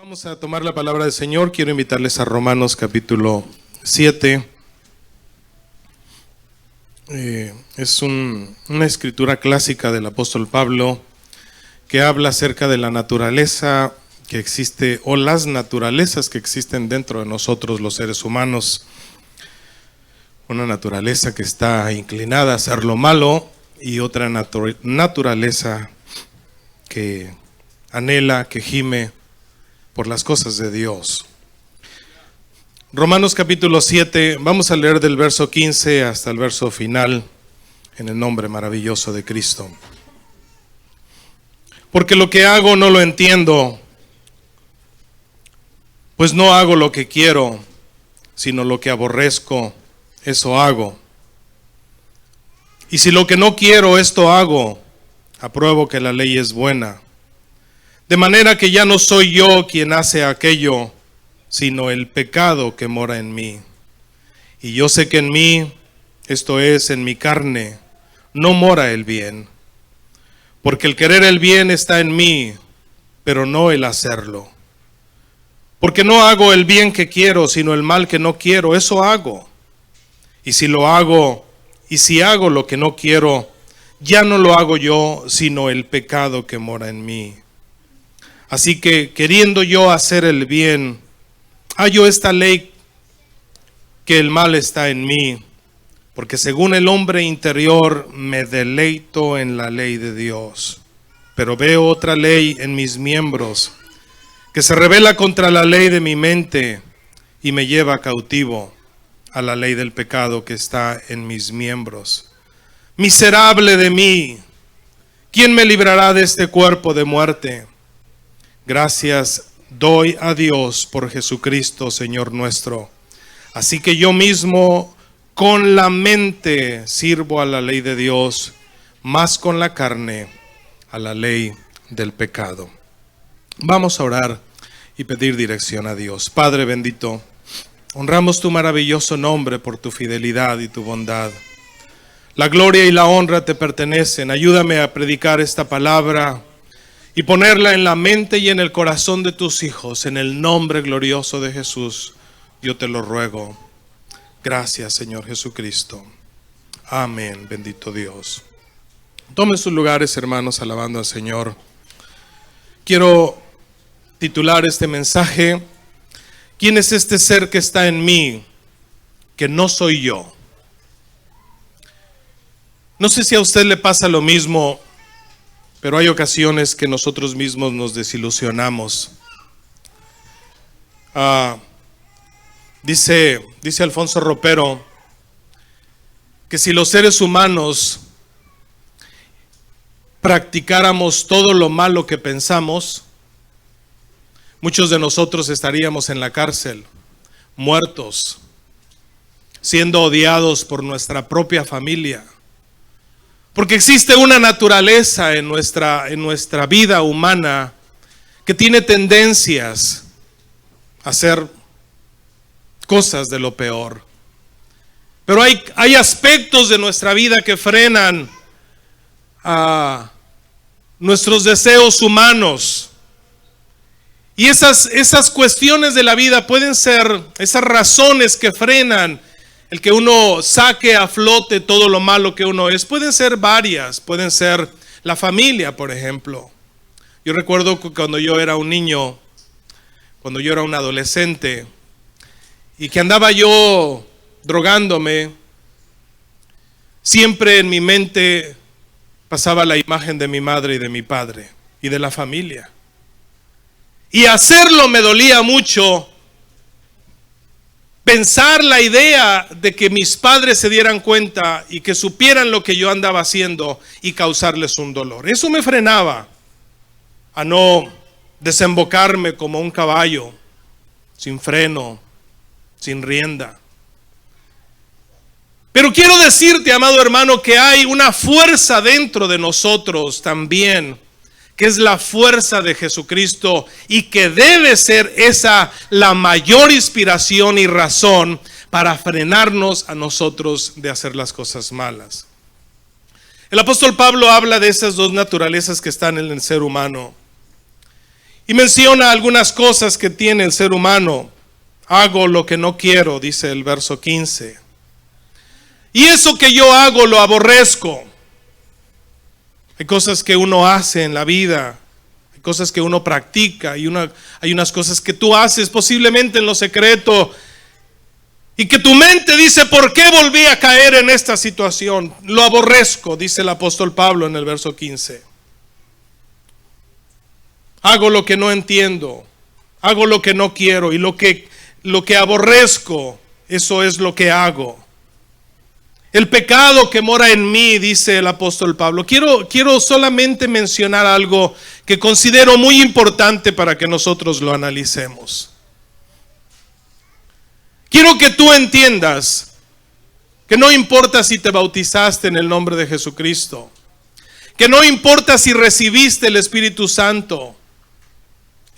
Vamos a tomar la palabra del Señor. Quiero invitarles a Romanos capítulo 7. Es una escritura clásica del apóstol Pablo que habla acerca de la naturaleza que existe o las naturalezas que existen dentro de nosotros los seres humanos. Una naturaleza que está inclinada a hacer lo malo y otra naturaleza que anhela, que gime por las cosas de Dios. Romanos capítulo 7, vamos a leer del verso 15 hasta el verso final, en el nombre maravilloso de Cristo. Porque lo que hago no lo entiendo, pues no hago lo que quiero, sino lo que aborrezco, eso hago. Y si lo que no quiero, esto hago, apruebo que la ley es buena. De manera que ya no soy yo quien hace aquello, sino el pecado que mora en mí. Y yo sé que en mí, esto es, en mi carne, no mora el bien. Porque el querer el bien está en mí, pero no el hacerlo. Porque no hago el bien que quiero, sino el mal que no quiero, eso hago. Y si hago lo que no quiero, ya no lo hago yo, sino el pecado que mora en mí. Así que, queriendo yo hacer el bien, hallo esta ley que el mal está en mí, porque según el hombre interior me deleito en la ley de Dios. Pero veo otra ley en mis miembros, que se rebela contra la ley de mi mente y me lleva cautivo a la ley del pecado que está en mis miembros. Miserable de mí, ¿quién me librará de este cuerpo de muerte? Gracias doy a Dios por Jesucristo, Señor nuestro. Así que yo mismo con la mente sirvo a la ley de Dios, más con la carne a la ley del pecado. Vamos a orar y pedir dirección a Dios. Padre bendito, honramos tu maravilloso nombre por tu fidelidad y tu bondad. La gloria y la honra te pertenecen. Ayúdame a predicar esta palabra y ponerla en la mente y en el corazón de tus hijos, en el nombre glorioso de Jesús, yo te lo ruego. Gracias, Señor Jesucristo. Amén, bendito Dios. Tomen sus lugares, hermanos, alabando al Señor. Quiero titular este mensaje: ¿quién es este ser que está en mí, que no soy yo? No sé si a usted le pasa lo mismo, pero hay ocasiones que nosotros mismos nos desilusionamos. Dice Alfonso Ropero que si los seres humanos practicáramos todo lo malo que pensamos, muchos de nosotros estaríamos en la cárcel, muertos, siendo odiados por nuestra propia familia. Porque existe una naturaleza en nuestra vida humana que tiene tendencias a hacer cosas de lo peor. Pero hay aspectos de nuestra vida que frenan a nuestros deseos humanos. Y esas cuestiones de la vida pueden ser esas razones que frenan el que uno saque a flote todo lo malo que uno es. Pueden ser varias, pueden ser la familia, por ejemplo. Yo recuerdo que cuando yo era un niño, cuando yo era un adolescente, y que andaba yo drogándome, siempre en mi mente pasaba la imagen de mi madre y de mi padre y de la familia. Y hacerlo me dolía mucho. Pensar la idea de que mis padres se dieran cuenta y que supieran lo que yo andaba haciendo y causarles un dolor. Eso me frenaba a no desembocarme como un caballo, sin freno, sin rienda. Pero quiero decirte, amado hermano, que hay una fuerza dentro de nosotros también, que es la fuerza de Jesucristo, y que debe ser esa la mayor inspiración y razón para frenarnos a nosotros de hacer las cosas malas. El apóstol Pablo habla de esas dos naturalezas que están en el ser humano. Y menciona algunas cosas que tiene el ser humano. Hago lo que no quiero, dice el verso 15. Y eso que yo hago lo aborrezco. Hay cosas que uno hace en la vida, hay cosas que uno practica, hay unas cosas que tú haces posiblemente en lo secreto y que tu mente dice, ¿por qué volví a caer en esta situación? Lo aborrezco, dice el apóstol Pablo en el verso 15. Hago lo que no entiendo, hago lo que no quiero y lo que aborrezco, eso es lo que hago. El pecado que mora en mí, dice el apóstol Pablo. Quiero solamente mencionar algo que considero muy importante para que nosotros lo analicemos. Quiero que tú entiendas que no importa si te bautizaste en el nombre de Jesucristo, que no importa si recibiste el Espíritu Santo,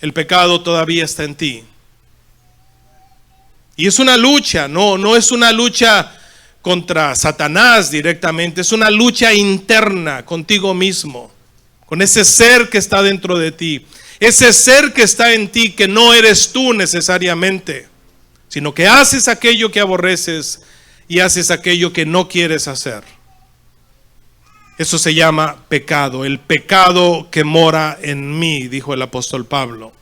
el pecado todavía está en ti. Y es una lucha, no es una lucha contra Satanás directamente, es una lucha interna contigo mismo, con ese ser que está dentro de ti, ese ser que está en ti, que no eres tú necesariamente, sino que haces aquello que aborreces y haces aquello que no quieres hacer. Eso se llama pecado, el pecado que mora en mí, dijo el apóstol Pablo.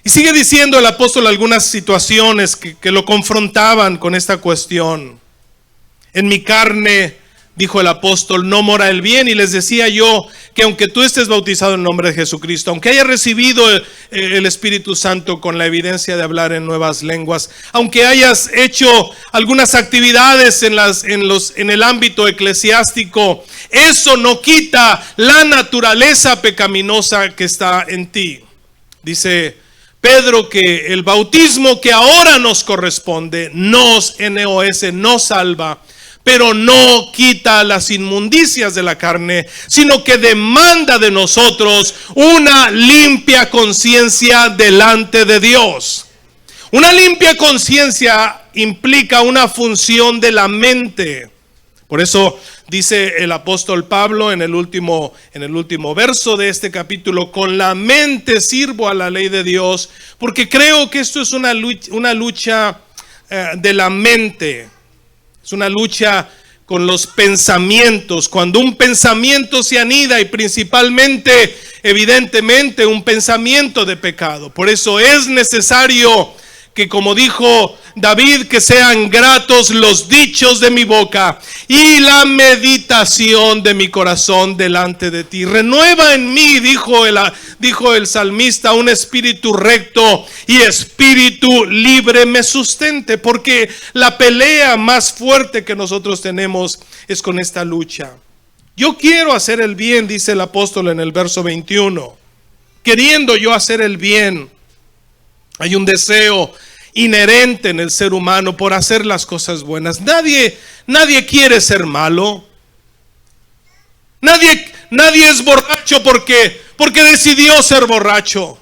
Y sigue diciendo el apóstol algunas situaciones que lo confrontaban con esta cuestión. En mi carne, dijo el apóstol, no mora el bien. Y les decía yo que aunque tú estés bautizado en nombre de Jesucristo, aunque hayas recibido el Espíritu Santo con la evidencia de hablar en nuevas lenguas, aunque hayas hecho algunas actividades en el ámbito eclesiástico, eso no quita la naturaleza pecaminosa que está en ti. Dice Pedro que el bautismo que ahora nos corresponde, nos salva, pero no quita las inmundicias de la carne, sino que demanda de nosotros una limpia conciencia delante de Dios. Una limpia conciencia implica una función de la mente. Por eso dice el apóstol Pablo en el último verso de este capítulo, con la mente sirvo a la ley de Dios, porque creo que esto es una lucha de la mente, es una lucha con los pensamientos. Cuando un pensamiento se anida y principalmente, evidentemente, un pensamiento de pecado. Por eso es necesario que, como dijo David, que sean gratos los dichos de mi boca y la meditación de mi corazón delante de ti. Renueva en mí, dijo el salmista, un espíritu recto y espíritu libre me sustente, porque la pelea más fuerte que nosotros tenemos es con esta lucha. Yo quiero hacer el bien, dice el apóstol en el verso 21. Queriendo yo hacer el bien, hay un deseo inherente en el ser humano por hacer las cosas buenas. Nadie quiere ser malo. Nadie es borracho porque decidió ser borracho.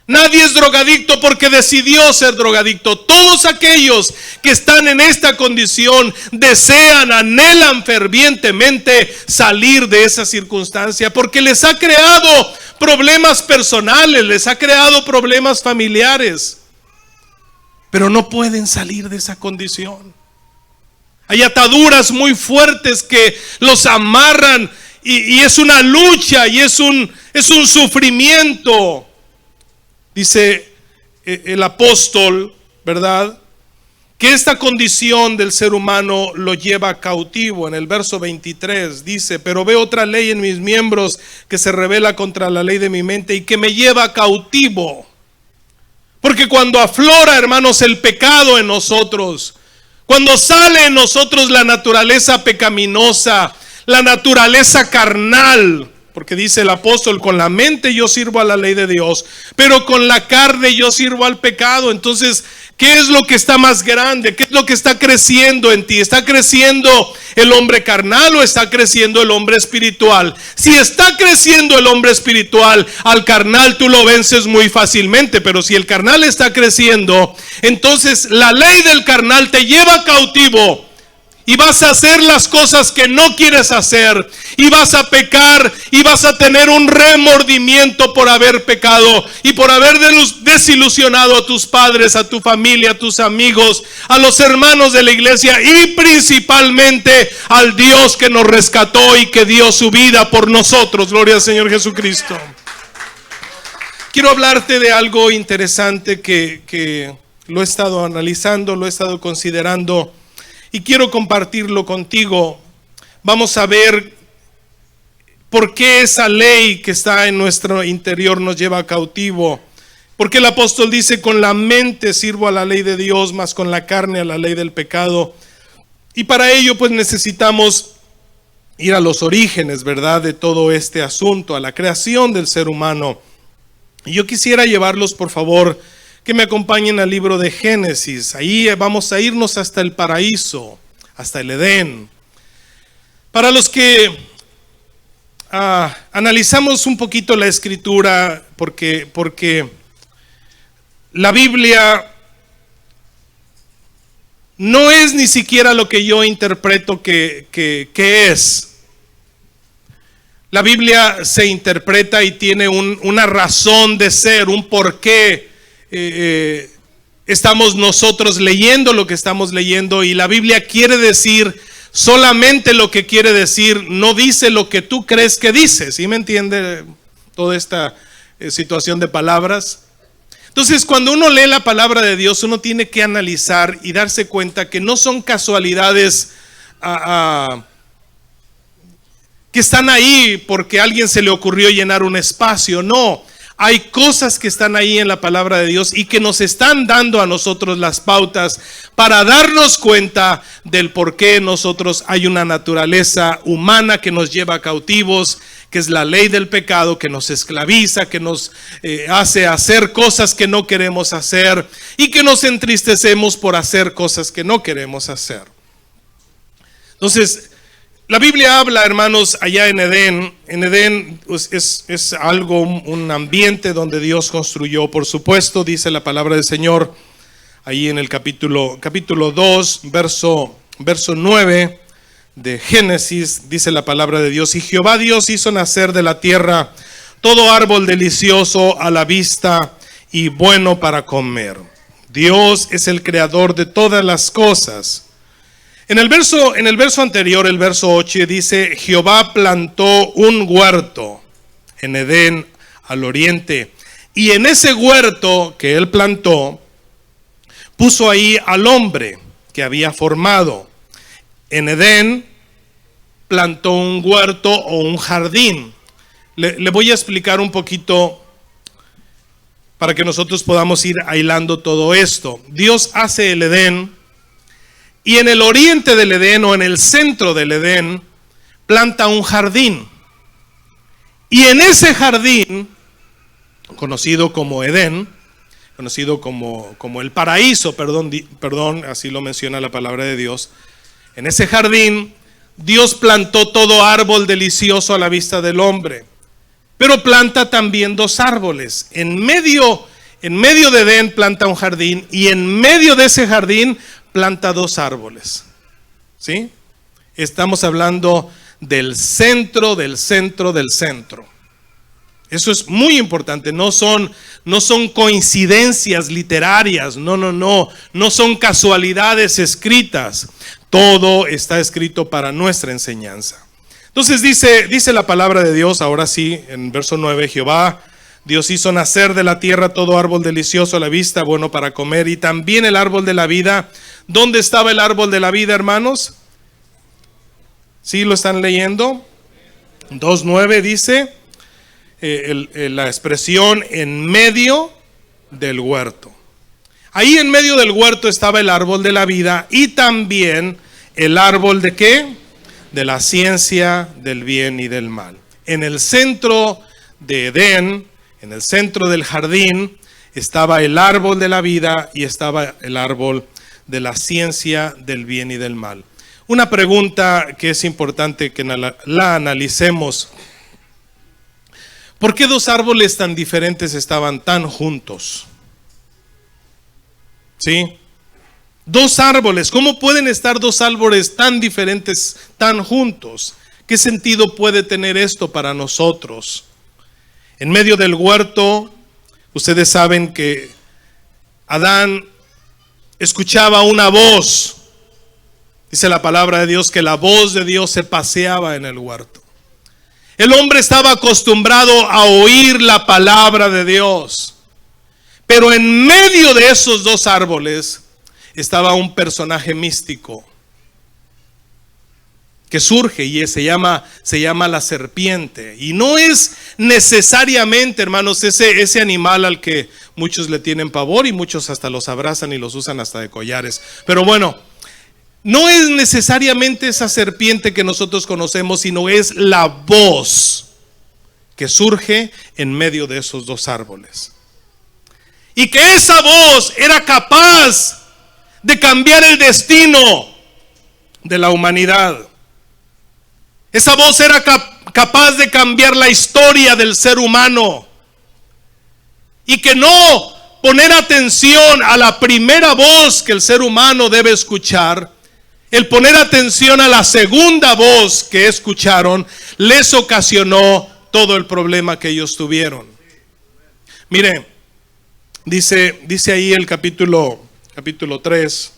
Nadie es drogadicto porque decidió ser drogadicto. Todos aquellos que están en esta condición desean, anhelan fervientemente salir de esa circunstancia, porque les ha creado problemas personales, les ha creado problemas familiares. Pero no pueden salir de esa condición. Hay ataduras muy fuertes que los amarran y es una lucha y es un sufrimiento. Dice el apóstol, ¿verdad?, que esta condición del ser humano lo lleva cautivo. En el verso 23 dice, pero veo otra ley en mis miembros que se rebela contra la ley de mi mente y que me lleva cautivo. Porque cuando aflora, hermanos, el pecado en nosotros, cuando sale en nosotros la naturaleza pecaminosa, la naturaleza carnal, porque dice el apóstol, con la mente yo sirvo a la ley de Dios, pero con la carne yo sirvo al pecado. Entonces, ¿qué es lo que está más grande? ¿Qué es lo que está creciendo en ti? ¿Está creciendo el hombre carnal o está creciendo el hombre espiritual? Si está creciendo el hombre espiritual, al carnal tú lo vences muy fácilmente, pero si el carnal está creciendo, entonces la ley del carnal te lleva cautivo Y vas a hacer las cosas que no quieres hacer. Y vas a pecar. Y vas a tener un remordimiento por haber pecado. Y por haber desilusionado a tus padres, a tu familia, a tus amigos, a los hermanos de la iglesia. Y principalmente al Dios que nos rescató y que dio su vida por nosotros. Gloria al Señor Jesucristo. Quiero hablarte de algo interesante que lo he estado analizando, lo he estado considerando. Y quiero compartirlo contigo. Vamos a ver por qué esa ley que está en nuestro interior nos lleva cautivo. Porque el apóstol dice, con la mente sirvo a la ley de Dios, mas con la carne a la ley del pecado. Y para ello pues necesitamos ir a los orígenes, ¿verdad?, de todo este asunto, a la creación del ser humano. Y yo quisiera llevarlos, por favor, que me acompañen al libro de Génesis. Ahí vamos a irnos hasta el paraíso, hasta el Edén. Para los que analizamos un poquito la escritura, porque la Biblia no es ni siquiera lo que yo interpreto que es. La Biblia se interpreta y tiene una razón de ser, un porqué. Estamos nosotros leyendo lo que estamos leyendo, y la Biblia quiere decir solamente lo que quiere decir, no dice lo que tú crees que dice. ¿Sí me entiende toda esta situación de palabras? Entonces, cuando uno lee la palabra de Dios, uno tiene que analizar y darse cuenta que no son casualidades que están ahí porque a alguien se le ocurrió llenar un espacio. No. Hay cosas que están ahí en la palabra de Dios y que nos están dando a nosotros las pautas para darnos cuenta del por qué nosotros hay una naturaleza humana que nos lleva cautivos, que es la ley del pecado, que nos esclaviza, que nos hace hacer cosas que no queremos hacer y que nos entristecemos por hacer cosas que no queremos hacer. Entonces, la Biblia habla, hermanos, allá en Edén. En Edén pues, es algo, un ambiente donde Dios construyó, por supuesto, dice la palabra del Señor, ahí en el capítulo 2, verso 9 de Génesis, dice la palabra de Dios: y Jehová Dios hizo nacer de la tierra todo árbol delicioso a la vista y bueno para comer. Dios es el creador de todas las cosas. En el verso anterior, el verso 8, dice: Jehová plantó un huerto en Edén al oriente, y en ese huerto que él plantó, puso ahí al hombre que había formado. En Edén plantó un huerto o un jardín. Le voy a explicar un poquito para que nosotros podamos ir hilando todo esto. Dios hace el Edén. Y en el oriente del Edén, o en el centro del Edén, planta un jardín. Y en ese jardín, conocido como Edén, conocido como el paraíso, perdón, así lo menciona la palabra de Dios. En ese jardín, Dios plantó todo árbol delicioso a la vista del hombre. Pero planta también dos árboles. En medio de Edén planta un jardín, y en medio de ese jardín planta dos árboles. ¿Sí? Estamos hablando del centro del centro del centro. Eso es muy importante. No son coincidencias literarias. No son casualidades escritas. Todo está escrito para nuestra enseñanza. Entonces dice la palabra de Dios, ahora sí, en verso 9: Jehová Dios hizo nacer de la tierra todo árbol delicioso a la vista, bueno para comer, y también el árbol de la vida. ¿Dónde estaba el árbol de la vida, hermanos? ¿Sí lo están leyendo? 2:9 dice la expresión en medio del huerto. Ahí en medio del huerto estaba el árbol de la vida, y también el árbol de ¿qué? De la ciencia del bien y del mal. En el centro de Edén, en el centro del jardín, estaba el árbol de la vida y estaba el árbol de la ciencia del bien y del mal. Una pregunta que es importante que la analicemos: ¿por qué dos árboles tan diferentes estaban tan juntos? ¿Sí? Dos árboles, ¿cómo pueden estar dos árboles tan diferentes, tan juntos? ¿Qué sentido puede tener esto para nosotros? En medio del huerto, ustedes saben que Adán escuchaba una voz. Dice la palabra de Dios que la voz de Dios se paseaba en el huerto. El hombre estaba acostumbrado a oír la palabra de Dios. Pero en medio de esos dos árboles estaba un personaje místico que surge y se llama la serpiente. Y no es necesariamente, hermanos, ese animal al que muchos le tienen pavor y muchos hasta los abrazan y los usan hasta de collares. Pero bueno, no es necesariamente esa serpiente que nosotros conocemos, sino es la voz que surge en medio de esos dos árboles. Y que esa voz era capaz de cambiar el destino de la humanidad. Esa voz era capaz de cambiar la historia del ser humano. Y que no poner atención a la primera voz que el ser humano debe escuchar, el poner atención a la segunda voz que escucharon, les ocasionó todo el problema que ellos tuvieron. Mire, dice ahí el capítulo 3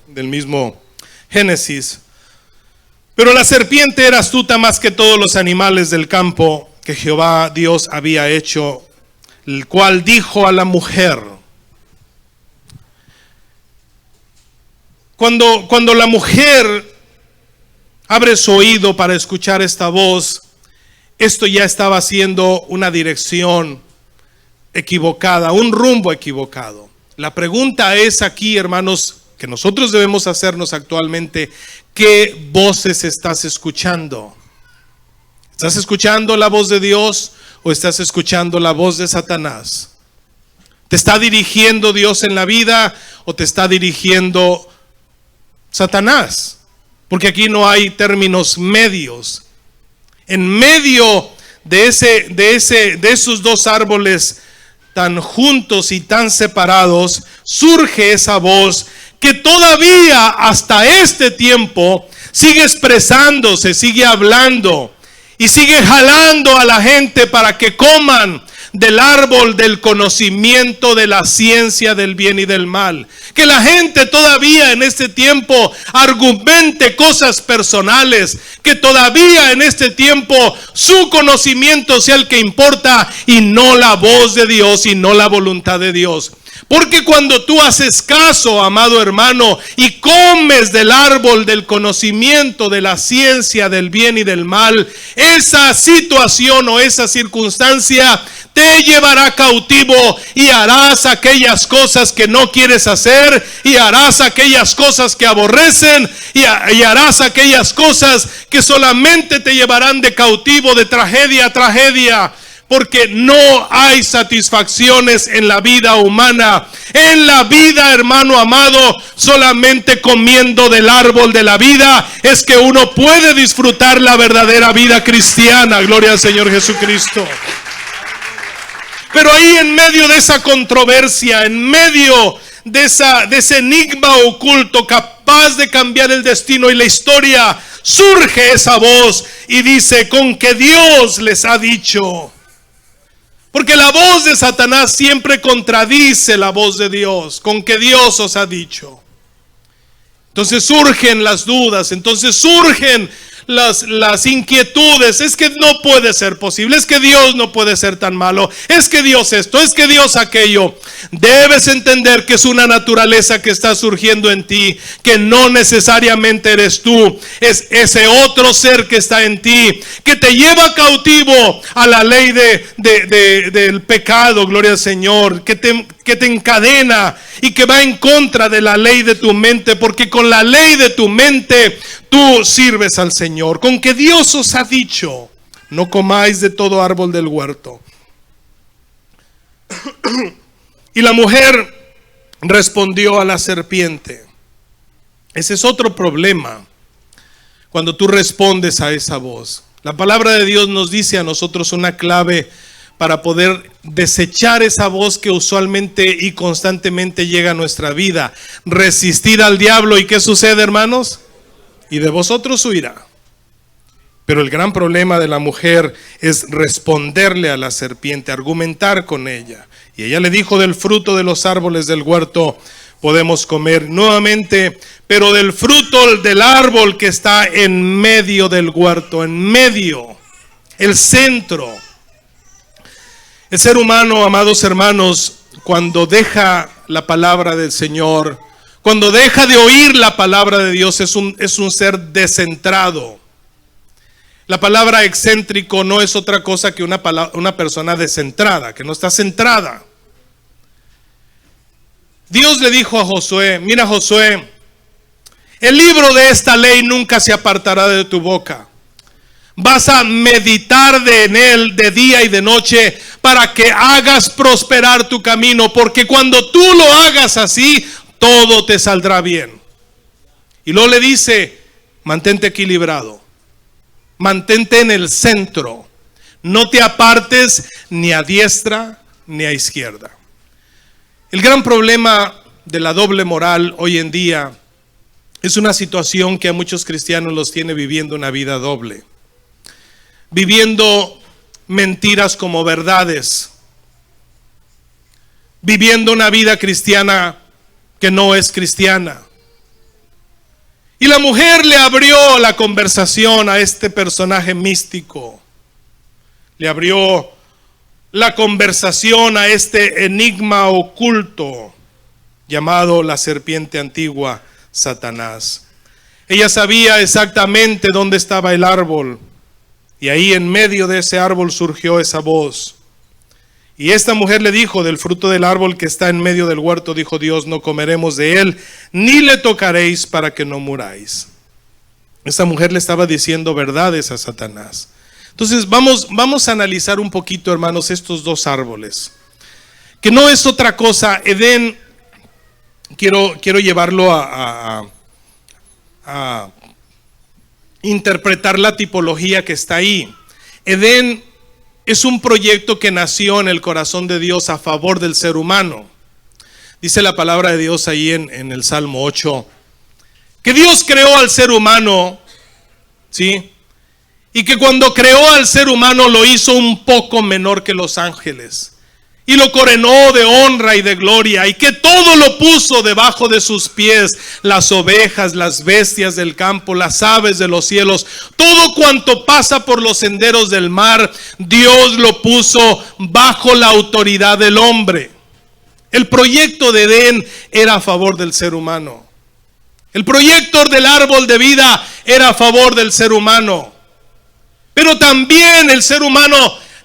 del mismo Génesis. Pero la serpiente era astuta más que todos los animales del campo que Jehová Dios había hecho, el cual dijo a la mujer. Cuando la mujer abre su oído para escuchar esta voz, esto ya estaba siendo una dirección equivocada, un rumbo equivocado. La pregunta es aquí, hermanos, que nosotros debemos hacernos actualmente: ¿qué voces estás escuchando? ¿Estás escuchando la voz de Dios o estás escuchando la voz de Satanás? ¿Te está dirigiendo Dios en la vida o te está dirigiendo Satanás? Porque aquí no hay términos medios. En medio de esos dos árboles tan juntos y tan separados, surge esa voz que todavía hasta este tiempo sigue expresándose, sigue hablando y sigue jalando a la gente para que coman del árbol del conocimiento de la ciencia del bien y del mal. Que la gente todavía en este tiempo argumente cosas personales, que todavía en este tiempo su conocimiento sea el que importa y no la voz de Dios y no la voluntad de Dios. Porque cuando tú haces caso, amado hermano, y comes del árbol del conocimiento de la ciencia del bien y del mal, esa situación o esa circunstancia te llevará cautivo y harás aquellas cosas que no quieres hacer, y harás aquellas cosas que aborrecen, y harás aquellas cosas que solamente te llevarán de cautivo, de tragedia a tragedia. Porque no hay satisfacciones en la vida humana. En la vida, hermano amado, solamente comiendo del árbol de la vida es que uno puede disfrutar la verdadera vida cristiana. Gloria al Señor Jesucristo. Pero ahí en medio de esa controversia, en medio de ese enigma oculto capaz de cambiar el destino y la historia, surge esa voz y dice: con que Dios les ha dicho. Porque la voz de Satanás siempre contradice la voz de Dios. Con que Dios os ha dicho. Entonces surgen las dudas, entonces surgen las inquietudes. Es que no puede ser posible, es que Dios no puede ser tan malo, es que Dios esto, es que Dios aquello. Debes entender que es una naturaleza que está surgiendo en ti, que no necesariamente eres tú, es ese otro ser que está en ti, que te lleva cautivo a la ley del pecado, gloria al Señor, que te encadena y que va en contra de la ley de tu mente, porque con la ley de tu mente tú sirves al Señor. Con que Dios os ha dicho: no comáis de todo árbol del huerto. Y la mujer respondió a la serpiente. Ese es otro problema cuando tú respondes a esa voz. La palabra de Dios nos dice a nosotros una clave para poder desechar esa voz que usualmente y constantemente llega a nuestra vida. Resistir al diablo, ¿y qué sucede, hermanos? Y de vosotros huirá. Pero el gran problema de la mujer es responderle a la serpiente, argumentar con ella. Y ella le dijo: del fruto de los árboles del huerto podemos comer. Nuevamente, pero del fruto del árbol que está en medio del huerto, en medio, el centro. El ser humano, amados hermanos, cuando deja la palabra del Señor, cuando deja de oír la palabra de Dios, es un ser descentrado. La palabra excéntrico no es otra cosa que una persona descentrada, que no está centrada. Dios le dijo a Josué: mira, Josué, el libro de esta ley nunca se apartará de tu boca. Vas a meditar en él de día y de noche para que hagas prosperar tu camino, porque cuando tú lo hagas así, todo te saldrá bien. Y luego le dice: mantente equilibrado, mantente en el centro, no te apartes ni a diestra ni a izquierda. El gran problema de la doble moral hoy en día es una situación que a muchos cristianos los tiene viviendo una vida doble, viviendo mentiras como verdades, viviendo una vida cristiana que no es cristiana. Y la mujer le abrió la conversación a este personaje místico, le abrió la conversación a este enigma oculto llamado la serpiente antigua, Satanás. Ella sabía exactamente dónde estaba el árbol, y ahí en medio de ese árbol surgió esa voz. Y esta mujer le dijo: del fruto del árbol que está en medio del huerto, dijo Dios, no comeremos de él, ni le tocaréis para que no muráis. Esta mujer le estaba diciendo verdades a Satanás. Entonces vamos a analizar un poquito, hermanos, estos dos árboles, que no es otra cosa. Edén, quiero llevarlo a interpretar la tipología que está ahí. Edén es un proyecto que nació en el corazón de Dios a favor del ser humano. Dice la palabra de Dios ahí en el Salmo 8, que Dios creó al ser humano, ¿sí? Y que cuando creó al ser humano lo hizo un poco menor que los ángeles, y lo coronó de honra y de gloria, y que todo lo puso debajo de sus pies: las ovejas, las bestias del campo, las aves de los cielos, todo cuanto pasa por los senderos del mar, Dios lo puso bajo la autoridad del hombre. El proyecto de Edén era a favor del ser humano. El proyecto del árbol de vida era a favor del ser humano. Pero también el ser humano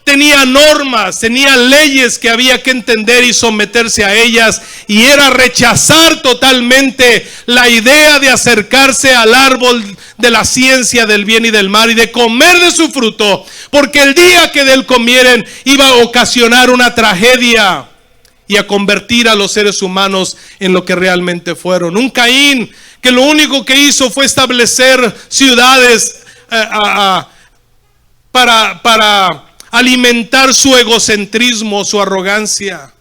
tenía normas, tenía leyes que había que entender y someterse a ellas, y era rechazar totalmente la idea de acercarse al árbol de la ciencia del bien y del mal y de comer de su fruto, porque el día que de él comieren iba a ocasionar una tragedia y a convertir a los seres humanos en lo que realmente fueron. Un Caín que lo único que hizo fue establecer ciudades para alimentar su egocentrismo, su arrogancia.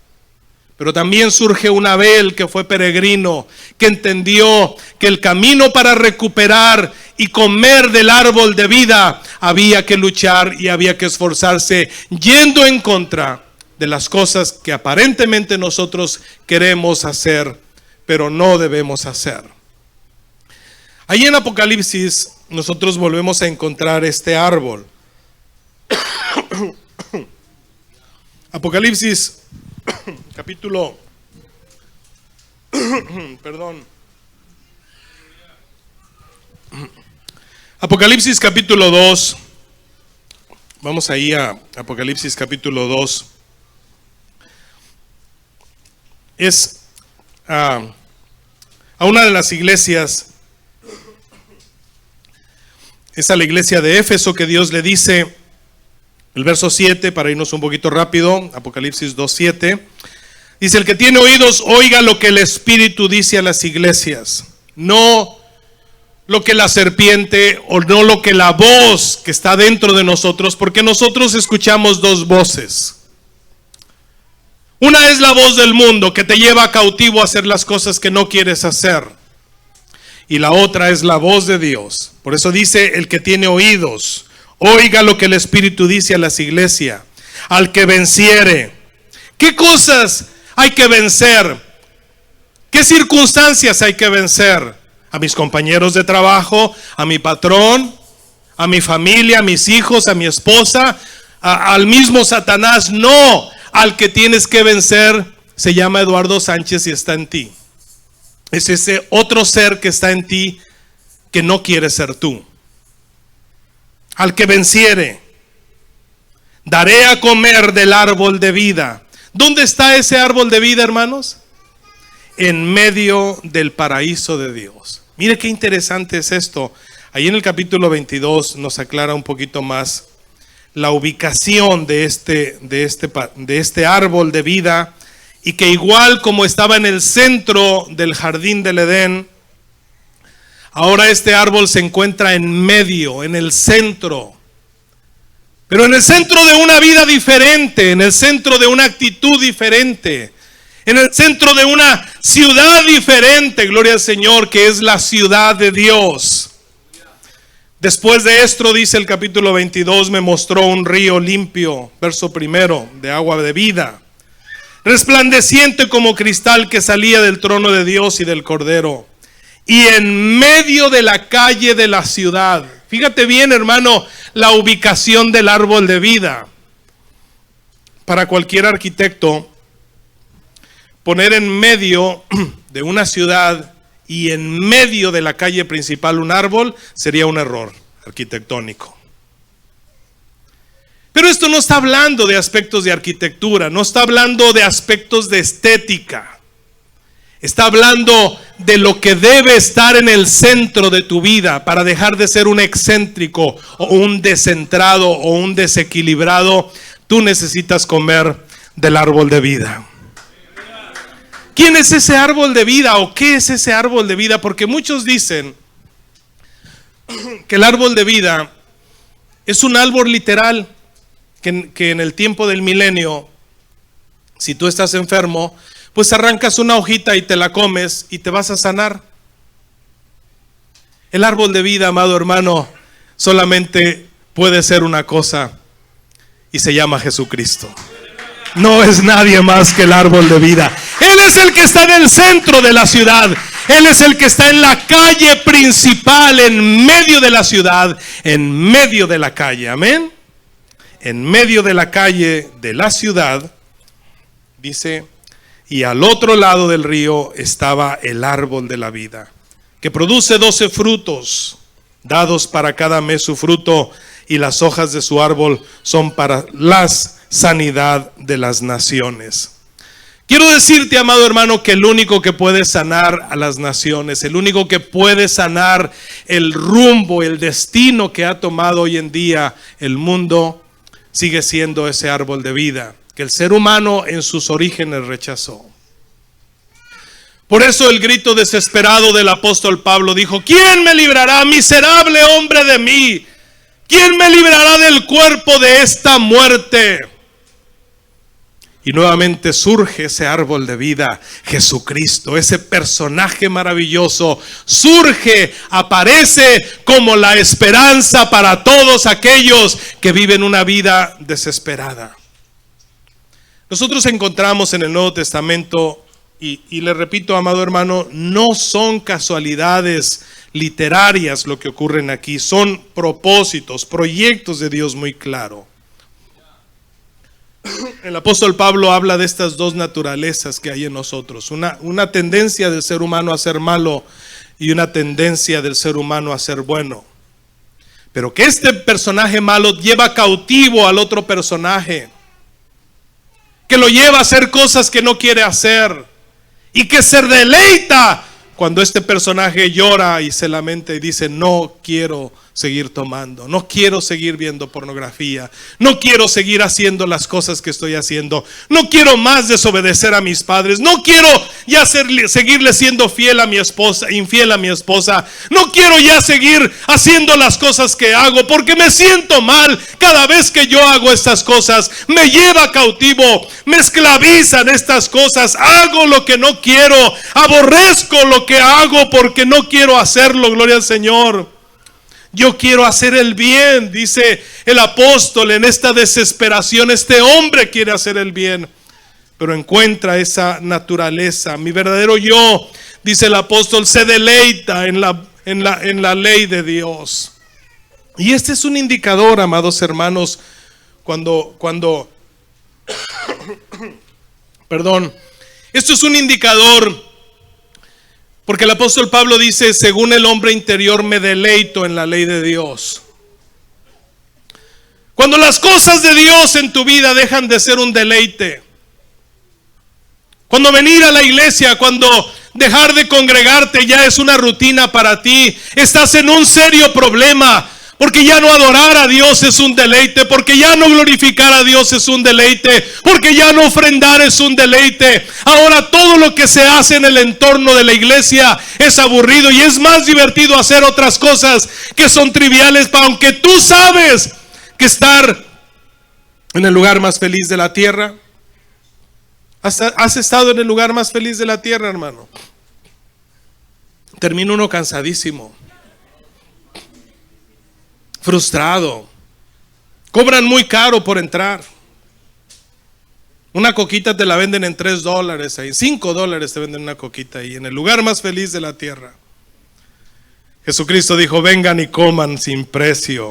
Pero también surge un Abel que fue peregrino, que entendió que el camino para recuperar y comer del árbol de vida había que luchar y había que esforzarse, yendo en contra de las cosas que aparentemente nosotros queremos hacer, pero no debemos hacer. Ahí en Apocalipsis nosotros volvemos a encontrar este árbol. Apocalipsis capítulo Apocalipsis capítulo 2. Vamos ahí a Apocalipsis capítulo 2. Es a una de las iglesias. Es a la iglesia de Éfeso que Dios le dice, el verso 7, para irnos un poquito rápido, Apocalipsis 2:7, dice: el que tiene oídos, oiga lo que el Espíritu dice a las iglesias. No lo que la serpiente, o no lo que la voz que está dentro de nosotros, porque nosotros escuchamos dos voces. Una es la voz del mundo que te lleva cautivo a hacer las cosas que no quieres hacer. Y la otra es la voz de Dios. Por eso dice: el que tiene oídos, oiga lo que el Espíritu dice a las iglesias. Al que venciere. ¿Qué cosas hay que vencer? ¿Qué circunstancias hay que vencer? A mis compañeros de trabajo, a mi patrón, a mi familia, a mis hijos, a mi esposa, al mismo Satanás. No, al que tienes que vencer se llama Eduardo Sánchez y está en ti. Es ese otro ser que está en ti que no quiere ser tú. Al que venciere, daré a comer del árbol de vida. ¿Dónde está ese árbol de vida, hermanos? En medio del paraíso de Dios. Mire qué interesante es esto. Ahí en el capítulo 22 nos aclara un poquito más la ubicación de este árbol de vida, y que igual como estaba en el centro del jardín del Edén, ahora este árbol se encuentra en medio, en el centro. Pero en el centro de una vida diferente, en el centro de una actitud diferente, en el centro de una ciudad diferente, gloria al Señor, que es la ciudad de Dios. Después de esto, dice el capítulo 22, me mostró un río limpio, verso 1, de agua de vida, resplandeciente como cristal, que salía del trono de Dios y del Cordero, y en medio de la calle de la ciudad. Fíjate bien, hermano, la ubicación del árbol de vida. Para cualquier arquitecto, poner en medio de una ciudad y en medio de la calle principal un árbol sería un error arquitectónico. Pero esto no está hablando de aspectos de arquitectura, no está hablando de aspectos de estética. Está hablando de lo que debe estar en el centro de tu vida para dejar de ser un excéntrico o un descentrado o un desequilibrado. Tú necesitas comer del árbol de vida. ¿Quién es ese árbol de vida o qué es ese árbol de vida? Porque muchos dicen que el árbol de vida es un árbol literal, que en el tiempo del milenio, si tú estás enfermo, pues arrancas una hojita y te la comes y te vas a sanar. El árbol de vida, amado hermano, solamente puede ser una cosa, y se llama Jesucristo. No es nadie más que el árbol de vida. Él es el que está en el centro de la ciudad. Él es el que está en la calle principal, en medio de la ciudad, en medio de la calle. Amén. En medio de la calle de la ciudad, dice, y al otro lado del río estaba el árbol de la vida, que produce 12 frutos, dados para cada mes su fruto, y las hojas de su árbol son para la sanidad de las naciones. Quiero decirte, amado hermano, que el único que puede sanar a las naciones, el único que puede sanar el rumbo, el destino que ha tomado hoy en día el mundo, sigue siendo ese árbol de vida que el ser humano en sus orígenes rechazó. Por eso el grito desesperado del apóstol Pablo dijo: ¿quién me librará, miserable hombre, de mí? ¿Quién me librará del cuerpo de esta muerte? Y nuevamente surge ese árbol de vida, Jesucristo, ese personaje maravilloso, surge, aparece como la esperanza para todos aquellos que viven una vida desesperada. Nosotros encontramos en el Nuevo Testamento, y le repito, amado hermano, no son casualidades literarias lo que ocurren aquí, son propósitos, proyectos de Dios muy claros. El apóstol Pablo habla de estas dos naturalezas que hay en nosotros, una tendencia del ser humano a ser malo y una tendencia del ser humano a ser bueno. Pero que este personaje malo lleva cautivo al otro personaje, que lo lleva a hacer cosas que no quiere hacer, y que se deleita cuando este personaje llora y se lamenta y dice: no quiero seguir tomando, no quiero seguir viendo pornografía, no quiero seguir haciendo las cosas que estoy haciendo, no quiero más desobedecer a mis padres, no quiero ya seguirle siendo infiel a mi esposa, no quiero ya seguir haciendo las cosas que hago porque me siento mal cada vez que yo hago estas cosas, me lleva cautivo, me esclavizan estas cosas, hago lo que no quiero, aborrezco lo que hago porque no quiero hacerlo, gloria al Señor. Yo quiero hacer el bien, dice el apóstol en esta desesperación. Este hombre quiere hacer el bien, pero encuentra esa naturaleza. Mi verdadero yo, dice el apóstol, se deleita en la ley de Dios. Y este es un indicador, amados hermanos, esto es un indicador. Porque el apóstol Pablo dice, según el hombre interior me deleito en la ley de Dios. Cuando las cosas de Dios en tu vida dejan de ser un deleite, cuando venir a la iglesia, cuando dejar de congregarte ya es una rutina para ti, estás en un serio problema. Porque ya no adorar a Dios es un deleite, porque ya no glorificar a Dios es un deleite, porque ya no ofrendar es un deleite. Ahora todo lo que se hace en el entorno de la iglesia es aburrido y es más divertido hacer otras cosas que son triviales, aunque tú sabes que estar en el lugar más feliz de la tierra. ¿Has estado en el lugar más feliz de la tierra, hermano? Termina uno cansadísimo, frustrado. Cobran muy caro por entrar. Una coquita te la venden en $3 ahí, $5 te venden una coquita ahí, en el lugar más feliz de la tierra. Jesucristo dijo, vengan y coman sin precio.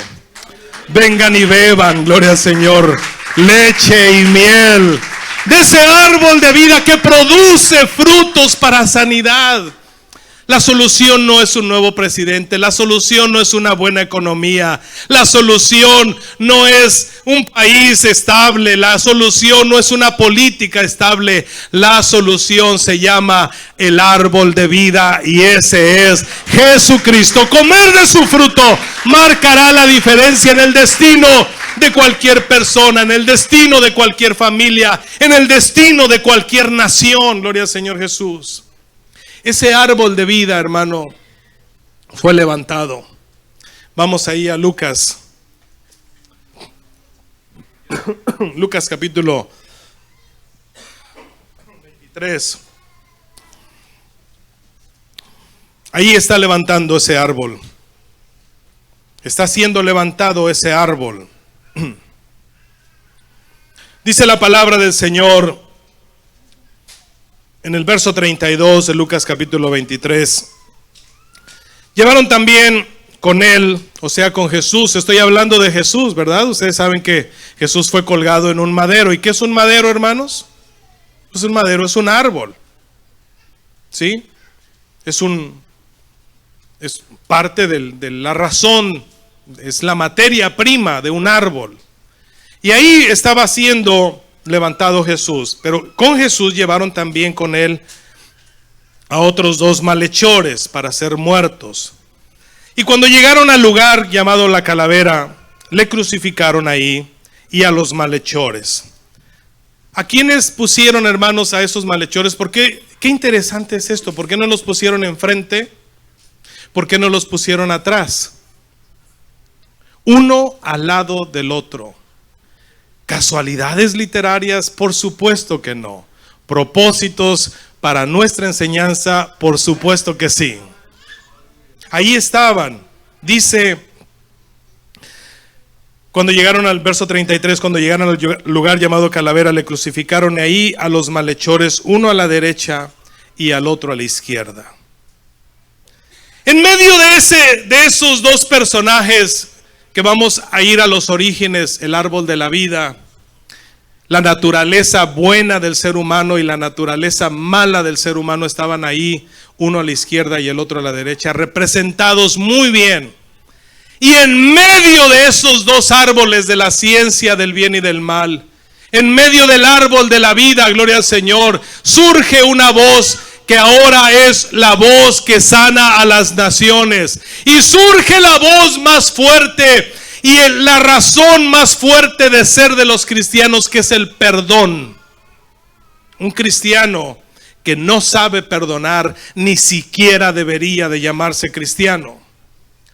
Vengan y beban, gloria al Señor, leche y miel de ese árbol de vida que produce frutos para sanidad. La solución no es un nuevo presidente, la solución no es una buena economía, la solución no es un país estable, la solución no es una política estable, la solución se llama el árbol de vida y ese es Jesucristo. Comer de su fruto marcará la diferencia en el destino de cualquier persona, en el destino de cualquier familia, en el destino de cualquier nación. Gloria al Señor Jesús. Ese árbol de vida, hermano, fue levantado. Vamos ahí a Lucas. Lucas capítulo 23. Ahí está levantando ese árbol. Está siendo levantado ese árbol. Dice la palabra del Señor en el verso 32 de Lucas capítulo 23. Llevaron también con él, o sea con Jesús, estoy hablando de Jesús, ¿verdad? Ustedes saben que Jesús fue colgado en un madero. ¿Y qué es un madero, hermanos? Pues un madero es un árbol, ¿sí? Es parte de la razón, es la materia prima de un árbol. Y ahí estaba siendo levantado Jesús, pero con Jesús llevaron también con él a otros 2 malhechores para ser muertos. Y cuando llegaron al lugar llamado la Calavera, le crucificaron ahí y a los malhechores. ¿A quiénes pusieron, hermanos, a esos malhechores? ¿Por qué? Qué interesante es esto. ¿Por qué no los pusieron enfrente? ¿Por qué no los pusieron atrás? Uno al lado del otro. ¿Casualidades literarias? Por supuesto que no. ¿Propósitos para nuestra enseñanza? Por supuesto que sí. Ahí estaban. Dice, cuando llegaron al verso 33, cuando llegaron al lugar llamado Calavera, le crucificaron ahí a los malhechores, uno a la derecha y al otro a la izquierda. En medio de esos 2 personajes, que vamos a ir a los orígenes, el árbol de la vida, la naturaleza buena del ser humano y la naturaleza mala del ser humano estaban ahí, uno a la izquierda y el otro a la derecha, representados muy bien. Y en medio de esos 2 árboles de la ciencia del bien y del mal, en medio del árbol de la vida, gloria al Señor, surge una voz que ahora es la voz que sana a las naciones. Y surge la voz más fuerte y la razón más fuerte de ser de los cristianos, que es el perdón. Un cristiano que no sabe perdonar ni siquiera debería de llamarse cristiano.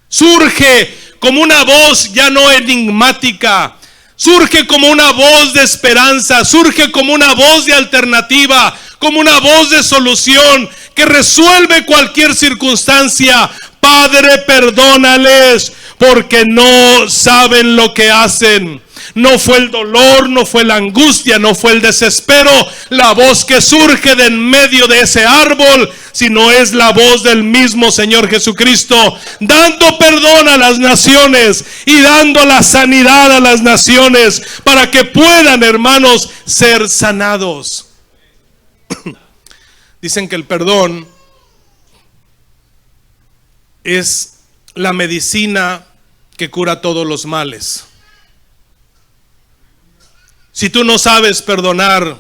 Surge como una voz ya no enigmática, surge como una voz de esperanza, surge como una voz de alternativa, como una voz de solución que resuelve cualquier circunstancia. Padre, perdónales porque no saben lo que hacen. No fue el dolor, no fue la angustia, no fue el desespero la voz que surge de en medio de ese árbol, sino es la voz del mismo Señor Jesucristo, dando perdón a las naciones y dando la sanidad a las naciones para que puedan, hermanos, ser sanados. Dicen que el perdón es la medicina que cura todos los males. Si tú no sabes perdonar,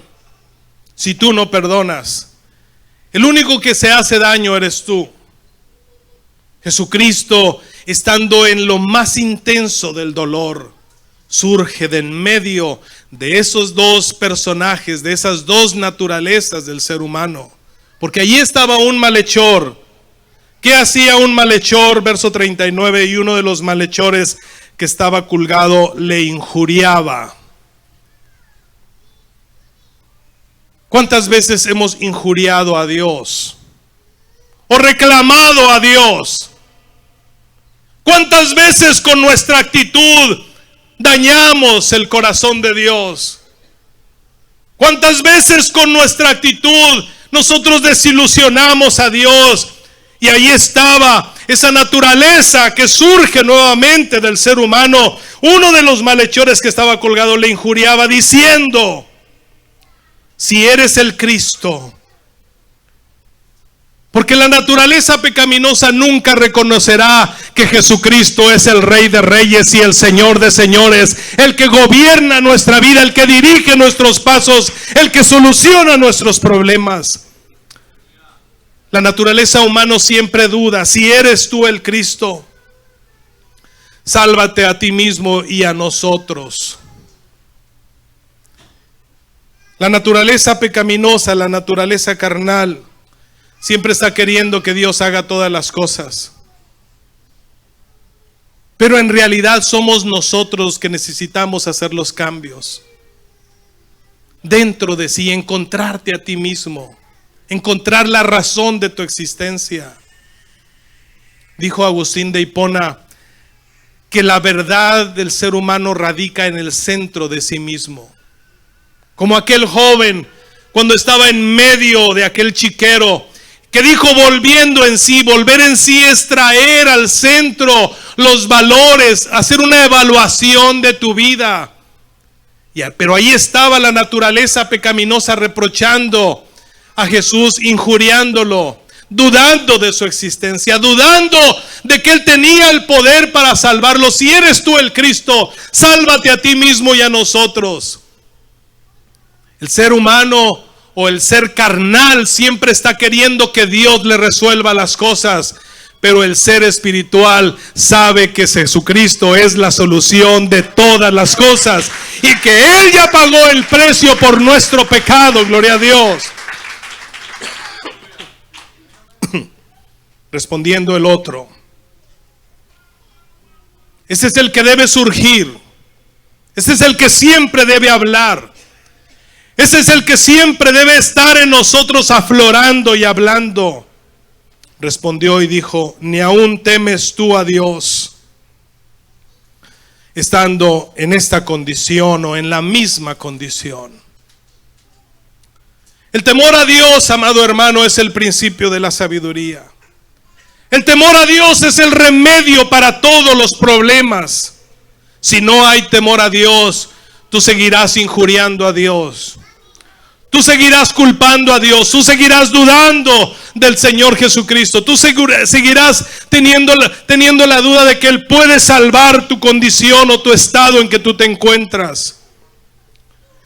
si tú no perdonas, el único que se hace daño eres tú. Jesucristo, estando en lo más intenso del dolor, surge de en medio de esos dos personajes, de esas dos naturalezas del ser humano. Porque allí estaba un malhechor. ¿Qué hacía un malhechor? Verso 39, y uno de los malhechores que estaba colgado le injuriaba. ¿Cuántas veces hemos injuriado a Dios? ¿O reclamado a Dios? ¿Cuántas veces con nuestra actitud dañamos el corazón de Dios? ¿Cuántas veces con nuestra actitud nosotros desilusionamos a Dios? Y ahí estaba esa naturaleza que surge nuevamente del ser humano. Uno de los malhechores que estaba colgado le injuriaba diciendo: si eres el Cristo. Porque la naturaleza pecaminosa nunca reconocerá que Jesucristo es el Rey de Reyes y el Señor de Señores, el que gobierna nuestra vida, el que dirige nuestros pasos, el que soluciona nuestros problemas. La naturaleza humana siempre duda: si eres tú el Cristo, sálvate a ti mismo y a nosotros. La naturaleza pecaminosa, la naturaleza carnal, siempre está queriendo que Dios haga todas las cosas. Pero en realidad somos nosotros que necesitamos hacer los cambios dentro de sí, encontrarte a ti mismo, encontrar la razón de tu existencia. Dijo Agustín de Hipona que la verdad del ser humano radica en el centro de sí mismo. Como aquel joven cuando estaba en medio de aquel chiquero que dijo: volviendo en sí. Volver en sí es traer al centro los valores, hacer una evaluación de tu vida. Pero ahí estaba la naturaleza pecaminosa reprochando a Jesús, injuriándolo, dudando de su existencia, dudando de que Él tenía el poder para salvarlo. Si eres tú el Cristo, sálvate a ti mismo y a nosotros. El ser humano o el ser carnal siempre está queriendo que Dios le resuelva las cosas, pero el ser espiritual sabe que Jesucristo es la solución de todas las cosas y que Él ya pagó el precio por nuestro pecado. Gloria a Dios. Respondiendo el otro: ese es el que debe surgir, ese es el que siempre debe hablar. Ese es el que siempre debe estar en nosotros aflorando y hablando. Respondió y dijo: ¿ni aún temes tú a Dios, estando en esta condición o en la misma condición? El temor a Dios, amado hermano, es el principio de la sabiduría. El temor a Dios es el remedio para todos los problemas. Si no hay temor a Dios, tú seguirás injuriando a Dios. Tú seguirás culpando a Dios, tú seguirás dudando del Señor Jesucristo, tú seguirás teniendo la duda de que Él puede salvar tu condición o tu estado en que tú te encuentras.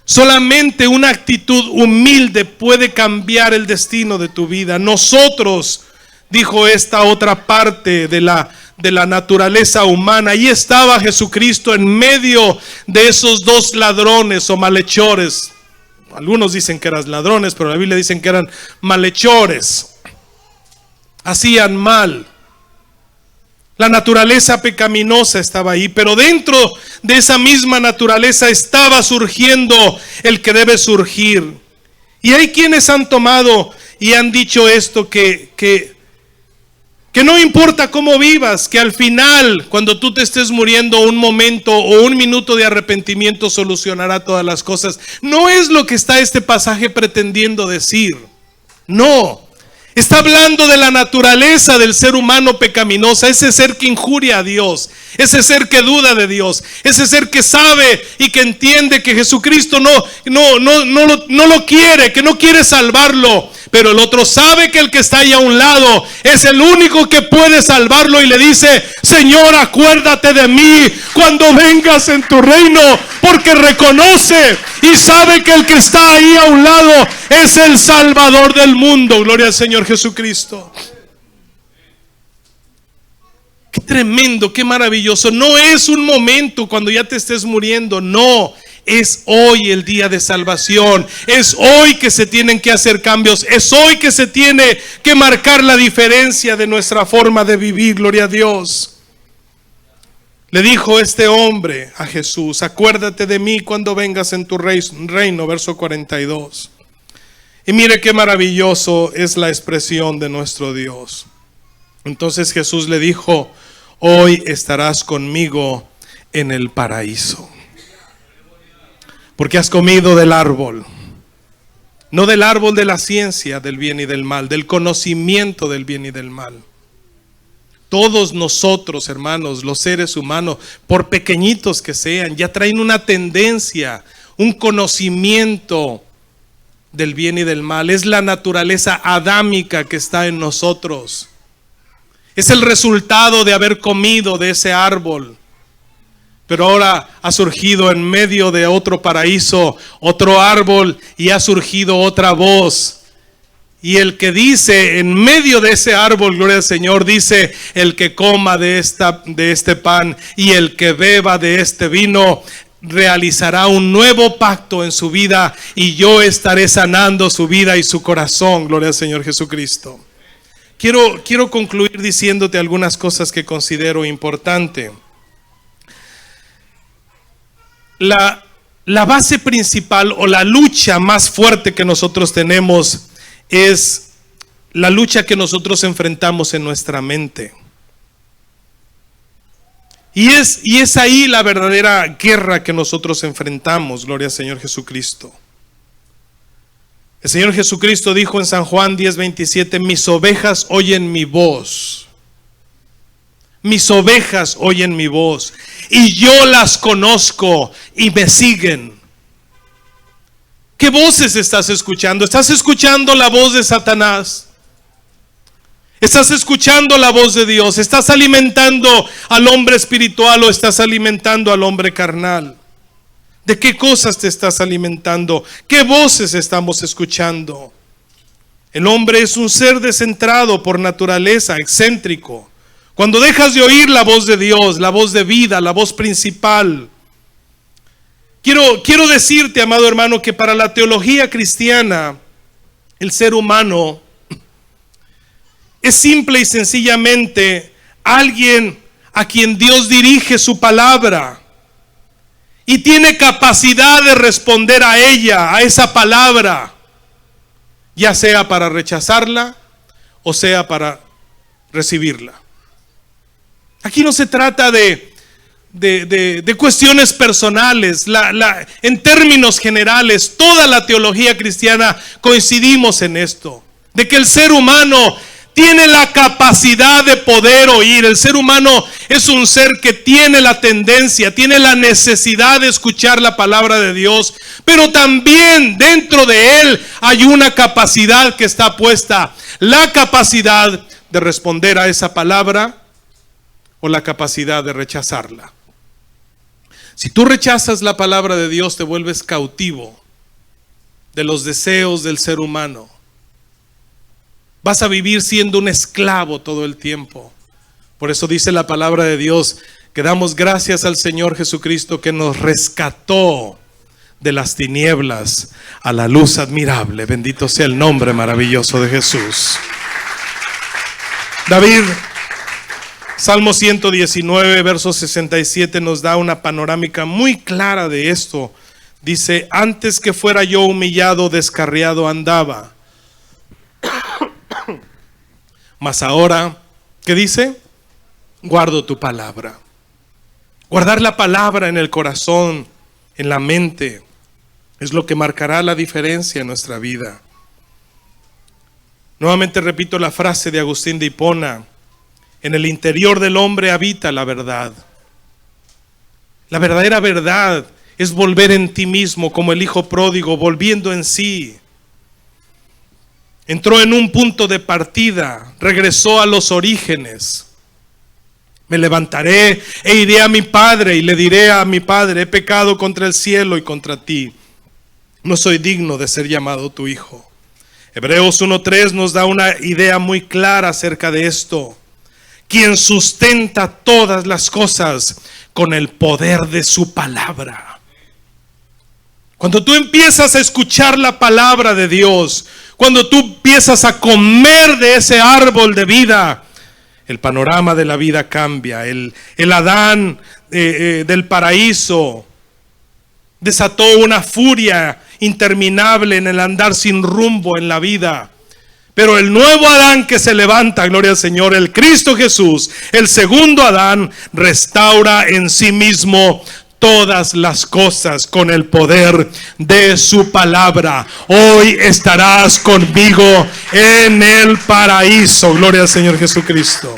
Solamente una actitud humilde puede cambiar el destino de tu vida. Nosotros, dijo esta otra parte de la naturaleza humana, ahí estaba Jesucristo en medio de esos dos ladrones o malhechores. Algunos dicen que eran ladrones, pero la Biblia dicen que eran malhechores. Hacían mal. La naturaleza pecaminosa estaba ahí, pero dentro de esa misma naturaleza estaba surgiendo el que debe surgir. Y hay quienes han tomado y han dicho esto, que no importa cómo vivas, que al final, cuando tú te estés muriendo, un momento o un minuto de arrepentimiento solucionará todas las cosas. No es lo que está este pasaje pretendiendo decir. No. Está hablando de la naturaleza del ser humano pecaminosa, ese ser que injuria a Dios, ese ser que duda de Dios, ese ser que sabe y que entiende que Jesucristo no lo quiere, que no quiere salvarlo, pero el otro sabe que el que está ahí a un lado es el único que puede salvarlo y le dice: Señor, acuérdate de mí cuando vengas en tu reino, porque reconoce y sabe que el que está ahí a un lado es el Salvador del mundo. Gloria al Señor Jesucristo. Qué tremendo, qué maravilloso. No es un momento cuando ya te estés muriendo, no. Es hoy el día de salvación. Es hoy que se tienen que hacer cambios. Es hoy que se tiene que marcar la diferencia de nuestra forma de vivir. Gloria a Dios. Le dijo este hombre a Jesús: acuérdate de mí cuando vengas en tu reino, verso 42. Y mire qué maravilloso es la expresión de nuestro Dios. Entonces Jesús le dijo: hoy estarás conmigo en el paraíso, porque has comido del árbol, no del árbol de la ciencia del bien y del mal, del conocimiento del bien y del mal. Todos nosotros, hermanos, los seres humanos, por pequeñitos que sean, ya traen una tendencia, un conocimiento del bien y del mal. Es la naturaleza adámica que está en nosotros. Es el resultado de haber comido de ese árbol. Pero ahora ha surgido en medio de otro paraíso otro árbol y ha surgido otra voz. Y el que dice en medio de ese árbol, gloria al Señor, dice: el que coma de este pan y el que beba de este vino realizará un nuevo pacto en su vida, y yo estaré sanando su vida y su corazón. Gloria al Señor Jesucristo. Quiero concluir diciéndote algunas cosas que considero importante. La base principal o la lucha más fuerte que nosotros tenemos es la lucha que nosotros enfrentamos en nuestra mente. Y es ahí la verdadera guerra que nosotros enfrentamos. Gloria al Señor Jesucristo. El Señor Jesucristo dijo en San Juan 10:27: mis ovejas oyen mi voz. Mis ovejas oyen mi voz, y yo las conozco y me siguen. ¿Qué voces estás escuchando? ¿Estás escuchando la voz de Satanás? ¿Estás escuchando la voz de Dios? ¿Estás alimentando al hombre espiritual o estás alimentando al hombre carnal? ¿De qué cosas te estás alimentando? ¿Qué voces estamos escuchando? El hombre es un ser descentrado por naturaleza, excéntrico. Cuando dejas de oír la voz de Dios, la voz de vida, la voz principal. Quiero decirte, amado hermano, que para la teología cristiana, el ser humano es simple y sencillamente alguien a quien Dios dirige su palabra y tiene capacidad de responder a ella, a esa palabra, ya sea para rechazarla o sea para recibirla. Aquí no se trata de cuestiones personales. En términos generales, toda la teología cristiana coincidimos en esto, de que el ser humano tiene la capacidad de poder oír. El ser humano es un ser que tiene la tendencia, tiene la necesidad de escuchar la palabra de Dios, pero también dentro de él hay una capacidad que está puesta, la capacidad de responder a esa palabra o la capacidad de rechazarla. Si tú rechazas la palabra de Dios, te vuelves cautivo de los deseos del ser humano. Vas a vivir siendo un esclavo todo el tiempo. Por eso dice la palabra de Dios que damos gracias al Señor Jesucristo que nos rescató de las tinieblas a la luz admirable. Bendito sea el nombre maravilloso de Jesús. David, Salmo 119, verso 67 nos da una panorámica muy clara de esto. Dice: antes que fuera yo humillado, descarriado andaba. Mas ahora, ¿qué dice? Guardo tu palabra. Guardar la palabra en el corazón, en la mente, es lo que marcará la diferencia en nuestra vida. Nuevamente repito la frase de Agustín de Hipona: en el interior del hombre habita la verdad. La verdadera verdad es volver en ti mismo, como el hijo pródigo, volviendo en sí. Entró en un punto de partida, regresó a los orígenes. Me levantaré e iré a mi padre y le diré a mi padre: he pecado contra el cielo y contra ti. No soy digno de ser llamado tu hijo. Hebreos 1:3 nos da una idea muy clara acerca de esto. Quien sustenta todas las cosas con el poder de su palabra. Cuando tú empiezas a escuchar la palabra de Dios, cuando tú empiezas a comer de ese árbol de vida, el panorama de la vida cambia. El Adán del paraíso desató una furia interminable en el andar sin rumbo en la vida. Pero el nuevo Adán que se levanta, gloria al Señor, el Cristo Jesús, el segundo Adán, restaura en sí mismo todas las cosas con el poder de su palabra. Hoy estarás conmigo en el paraíso. Gloria al Señor Jesucristo.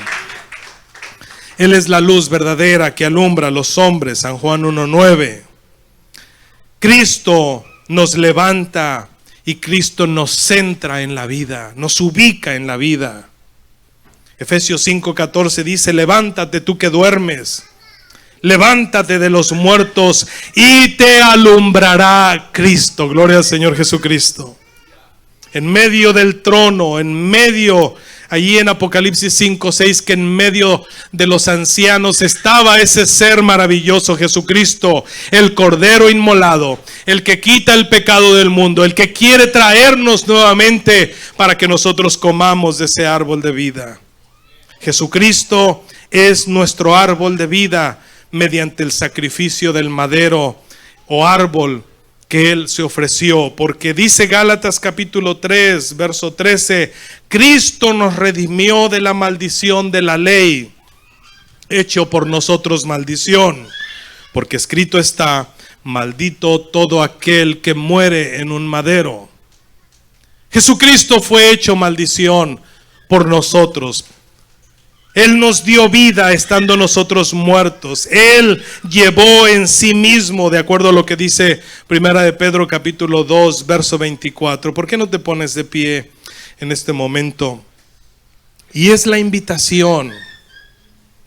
Él es la luz verdadera que alumbra a los hombres. San Juan 1:9. Cristo nos levanta y Cristo nos centra en la vida, nos ubica en la vida. Efesios 5:14 dice: levántate tú que duermes, levántate de los muertos y te alumbrará Cristo. Gloria al Señor Jesucristo. En medio del trono, en medio, allí en Apocalipsis 5:6, que en medio de los ancianos estaba ese ser maravilloso, Jesucristo, el Cordero inmolado, el que quita el pecado del mundo, el que quiere traernos nuevamente para que nosotros comamos de ese árbol de vida. Jesucristo es nuestro árbol de vida mediante el sacrificio del madero o árbol que Él se ofreció, porque dice Gálatas capítulo 3, verso 13, Cristo nos redimió de la maldición de la ley, hecho por nosotros maldición, porque escrito está: maldito todo aquel que muere en un madero. Jesucristo fue hecho maldición por nosotros. Él nos dio vida estando nosotros muertos. Él llevó en sí mismo, de acuerdo a lo que dice Primera de Pedro capítulo 2, verso 24. ¿Por qué no te pones de pie en este momento? Y es la invitación,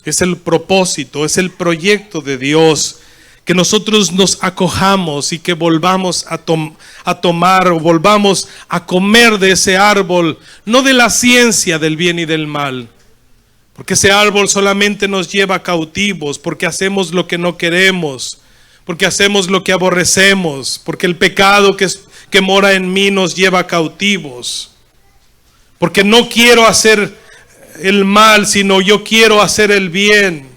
es el propósito, es el proyecto de Dios, que nosotros nos acojamos y que volvamos a tomar o volvamos a comer de ese árbol, no de la ciencia del bien y del mal. Porque ese árbol solamente nos lleva cautivos, porque hacemos lo que no queremos, porque hacemos lo que aborrecemos, porque el pecado que mora en mí nos lleva cautivos. Porque no quiero hacer el mal, sino yo quiero hacer el bien.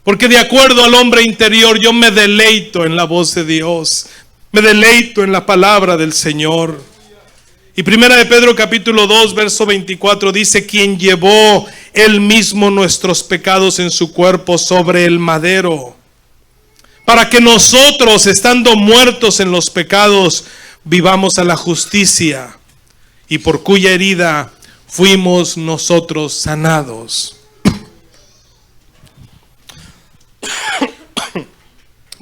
Porque de acuerdo al hombre interior yo me deleito en la voz de Dios, me deleito en la palabra del Señor. Y Primera de Pedro capítulo 2 verso 24 dice: quien llevó él mismo nuestros pecados en su cuerpo sobre el madero, para que nosotros, estando muertos en los pecados, vivamos a la justicia, y por cuya herida fuimos nosotros sanados.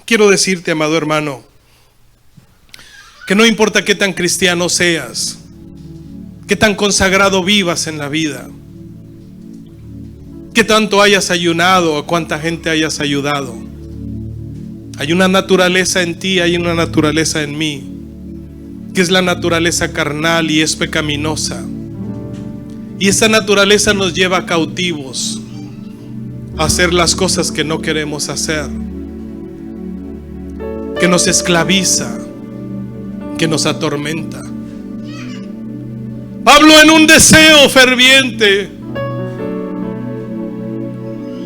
Quiero decirte, amado hermano, que no importa qué tan cristiano seas, qué tan consagrado vivas en la vida, qué tanto hayas ayunado o cuánta gente hayas ayudado, Hay una naturaleza en ti, hay una naturaleza en mí, que es la naturaleza carnal y es pecaminosa. Y esa naturaleza nos lleva cautivos a hacer las cosas que no queremos hacer, que nos esclaviza, que nos atormenta. Hablo en un deseo ferviente,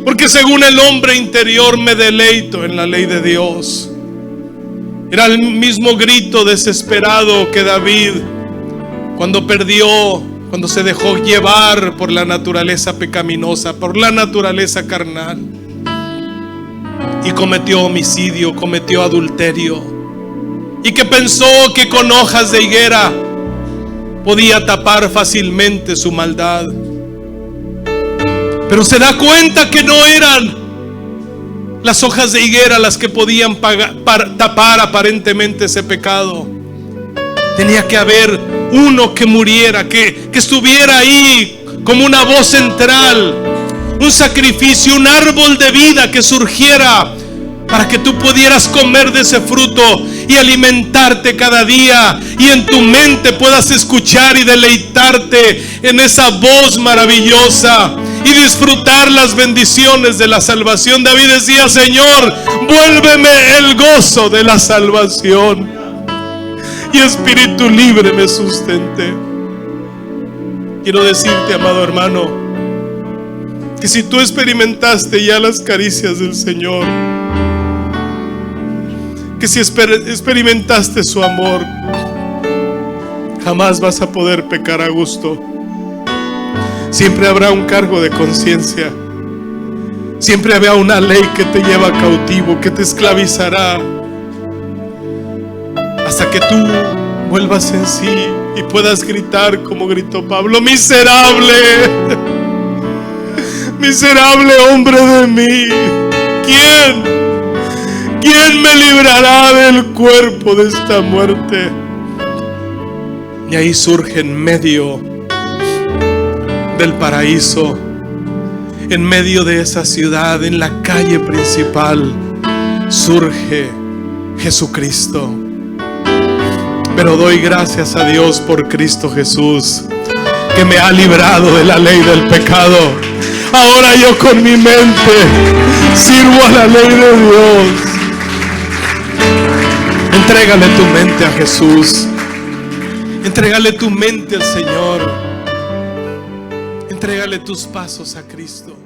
porque según el hombre interior me deleito en la ley de Dios. Era el mismo grito desesperado que David cuando se dejó llevar por la naturaleza pecaminosa, por la naturaleza carnal, y cometió homicidio, cometió adulterio, y que pensó que con hojas de higuera podía tapar fácilmente su maldad. Pero se da cuenta que no eran las hojas de higuera las que podían tapar aparentemente ese pecado. Tenía que haber uno que muriera, que estuviera ahí como una voz central, un sacrificio, un árbol de vida que surgiera para que tú pudieras comer de ese fruto y alimentarte cada día, y en tu mente puedas escuchar y deleitarte en esa voz maravillosa y disfrutar las bendiciones de la salvación. David decía: Señor, vuélveme el gozo de la salvación, y espíritu libre me sustente. Quiero decirte, amado hermano, que si tú experimentaste ya las caricias del Señor, que si experimentaste su amor, jamás vas a poder pecar a gusto. Siempre habrá un cargo de conciencia, siempre habrá una ley que te lleva cautivo, que te esclavizará, hasta que tú vuelvas en sí y puedas gritar como gritó Pablo: miserable, miserable hombre de mí, ¿quién me librará del cuerpo de esta muerte? Y ahí surge en medio del paraíso, en medio de esa ciudad, en la calle principal, surge Jesucristo. Pero doy gracias a Dios por Cristo Jesús, que me ha librado de la ley del pecado. Ahora yo con mi mente sirvo a la ley de Dios. Entrégale tu mente a Jesús. Entrégale tu mente al Señor. Entrégale tus pasos a Cristo.